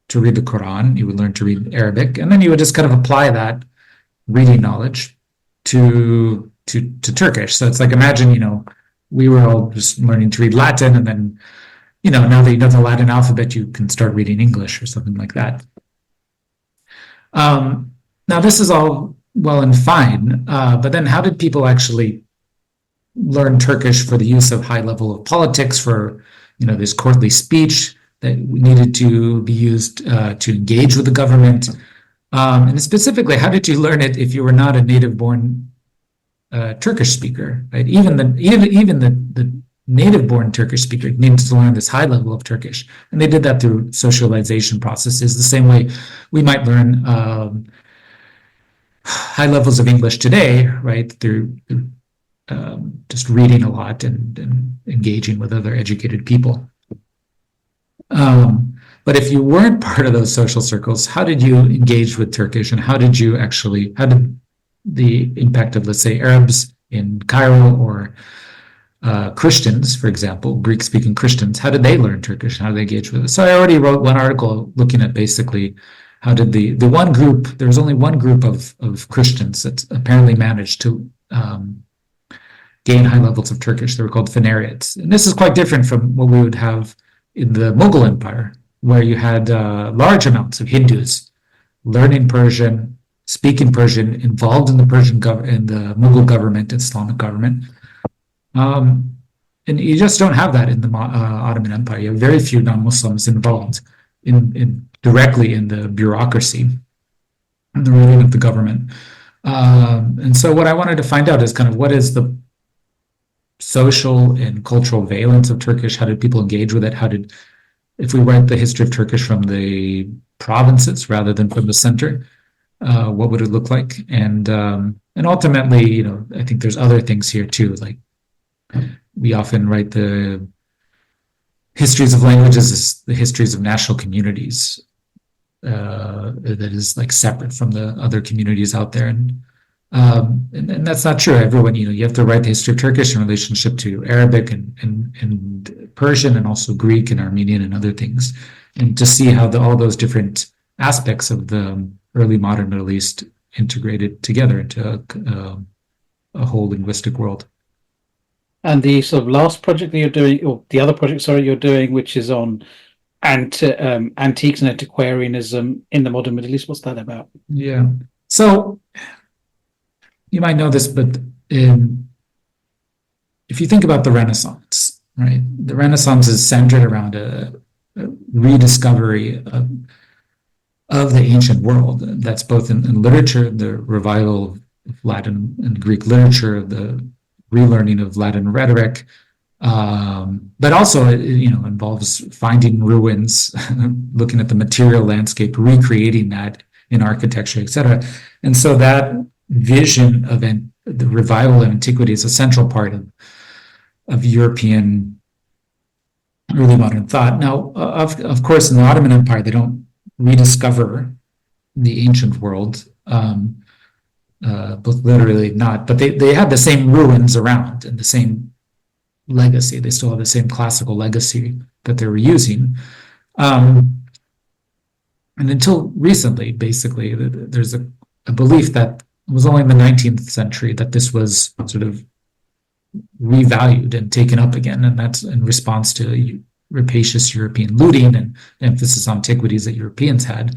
to read the Quran, you would learn to read Arabic, and then you would just kind of apply that reading knowledge to Turkish. So it's like, imagine, we were all just learning to read Latin, and then, now that you know the Latin alphabet, you can start reading English or something like that. Now, this is all well and fine, but then how did people actually learn Turkish for the use of high level of politics, for this courtly speech that needed to be used to engage with the government, and specifically, how did you learn it if you were not a native-born Turkish speaker? Right? Even the native-born Turkish speaker needed to learn this high level of Turkish, and they did that through socialization processes, the same way we might learn high levels of English today, right? Through just reading a lot and engaging with other educated people. But if you weren't part of those social circles, how did you engage with Turkish, and how did the impact of, let's say, Arabs in Cairo, or Christians, for example, Greek-speaking Christians, how did they learn Turkish? How did they engage with it? So I already wrote one article looking at basically how did the one group, there was only one group of Christians that apparently managed to gain high levels of Turkish. They were called Phanariates. And this is quite different from what we would have in the Mughal Empire, where you had large amounts of Hindus learning Persian, speaking Persian, involved in the Mughal government, Islamic government. and you just don't have that in the Ottoman Empire. You have very few non-Muslims involved directly in the bureaucracy and the ruling of the government. And so what I wanted to find out is kind of what is the social and cultural valence of Turkish? How did people engage with it? If we write the history of Turkish from the provinces rather than from the center, what would it look like? And ultimately, I think there's other things here too. Like we often write the histories of languages as the histories of national communities. That is like separate from the other communities out there, and that's not true. Everyone, you have to write the history of Turkish in relationship to Arabic and Persian, and also Greek and Armenian and other things, and to see how all those different aspects of the early modern Middle East integrated together into a whole linguistic world. And the sort of last project that you're doing, or the other project, sorry, you're doing, which is on antiques and antiquarianism in the modern Middle East. What's that about? Yeah. So you might know this, but if you think about the Renaissance, right? The Renaissance is centered around a rediscovery of the ancient world. That's both in literature, the revival of Latin and Greek literature, the relearning of Latin rhetoric, but also it involves finding ruins, looking at the material landscape, recreating that in architecture, etc. And so that vision of the revival of antiquity is a central part of European early modern thought. Now, of course, in the Ottoman Empire, they don't rediscover the ancient world, both literally not, but they had the same ruins around and the same legacy. They still have the same classical legacy that they were using. And until recently, basically, there's a belief that it was only in the 19th century that this was sort of revalued and taken up again. And that's in response to rapacious European looting and emphasis on antiquities that Europeans had.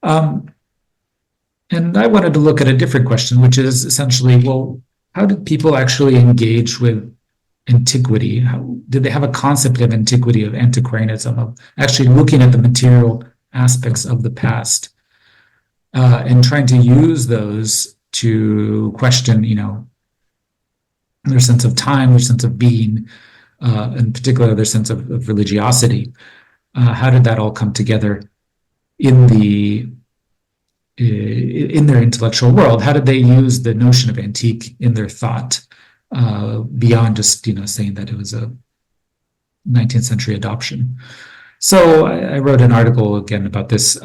And I wanted to look at a different question, which is essentially, well, how did people actually engage with antiquity? Did they have a concept of antiquity, of antiquarianism, of actually looking at the material aspects of the past and trying to use those to question, their sense of time, their sense of being, in particular, their sense of religiosity? How did that all come together in their intellectual world? How did they use the notion of antique in their thought beyond just saying that it was a 19th century adoption? So I wrote an article again about this.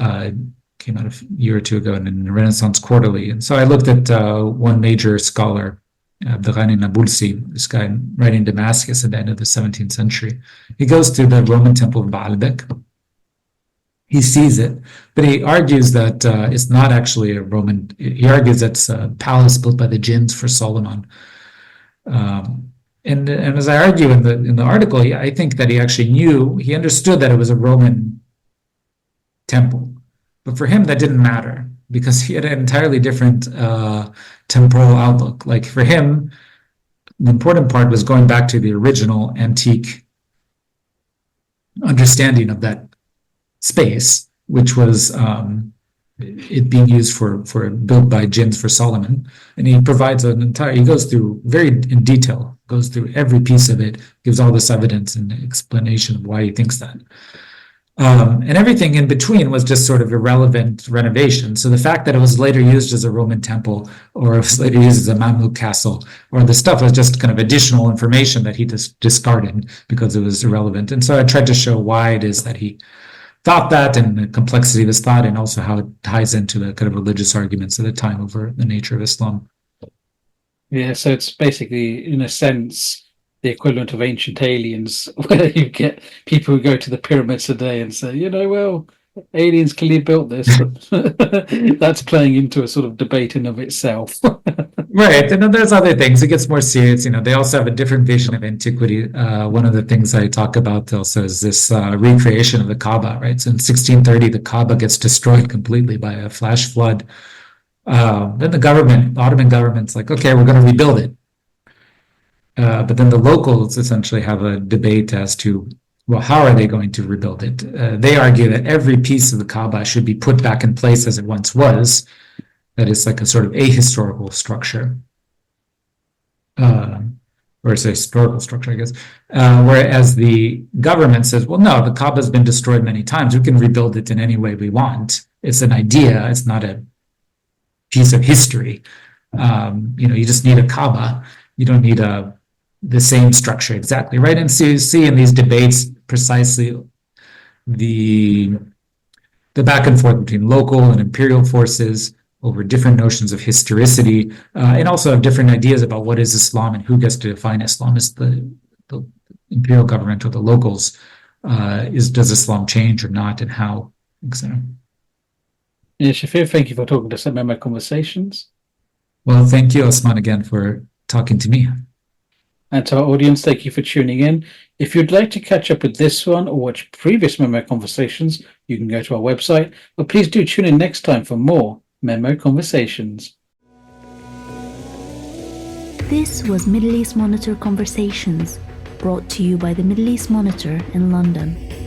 Came out a year or two ago in the Renaissance Quarterly, and so I looked at one major scholar, Abdelghani Nabulsi, this guy writing in Damascus at the end of the 17th century. He goes to the Roman temple of Baalbek. He sees it, but he argues that it's not actually a Roman. He argues it's a palace built by the jinns for Solomon. And as I argue in the article, I think that he understood that it was a Roman temple, but for him that didn't matter because he had an entirely different temporal outlook. Like for him, the important part was going back to the original antique understanding of that space, which was it being used for built by jinns for Solomon. And he provides he goes through very in detail, goes through every piece of it, gives all this evidence and explanation of why he thinks that. And everything in between was just sort of irrelevant renovation. So the fact that it was later used as a Roman temple, or it was later used as a Mamluk castle, or the stuff was just kind of additional information that he just discarded because it was irrelevant. And so I tried to show why it is that he thought that, and the complexity of his thought, and also how it ties into the kind of religious arguments at the time over the nature of Islam. Yeah, so it's basically, in a sense, the equivalent of ancient aliens, where you get people who go to the pyramids today and say, well, aliens clearly built this. That's playing into a sort of debate in of itself. Right, and then there's other things. It gets more serious. They also have a different vision of antiquity. One of the things I talk about also is this recreation of the Kaaba, right? So in 1630, the Kaaba gets destroyed completely by a flash flood. Then the Ottoman government's like, okay, we're going to rebuild it. But then the locals essentially have a debate as to, well, how are they going to rebuild it? They argue that every piece of the Kaaba should be put back in place as it once was. That is like a sort of ahistorical structure. Or it's a historical structure, I guess. Whereas the government says, well, no, the Kaaba has been destroyed many times. We can rebuild it in any way we want. It's an idea. It's not a piece of history. You just need a Kaaba. You don't need the same structure exactly, right? And so you see in these debates precisely the back and forth between local and imperial forces over different notions of historicity, and also have different ideas about what is Islam and who gets to define Islam. Is the imperial government or the locals? Does Islam change or not, and how, etc. Nir Shafir, thank you for talking to us at MEMO Conversations. Well, thank you, Osman, again for talking to me. And to our audience, thank you for tuning in. If you'd like to catch up with this one or watch previous MEMO Conversations, you can go to our website, but please do tune in next time for more MEMO Conversations. This was Middle East Monitor Conversations, brought to you by the Middle East Monitor in London.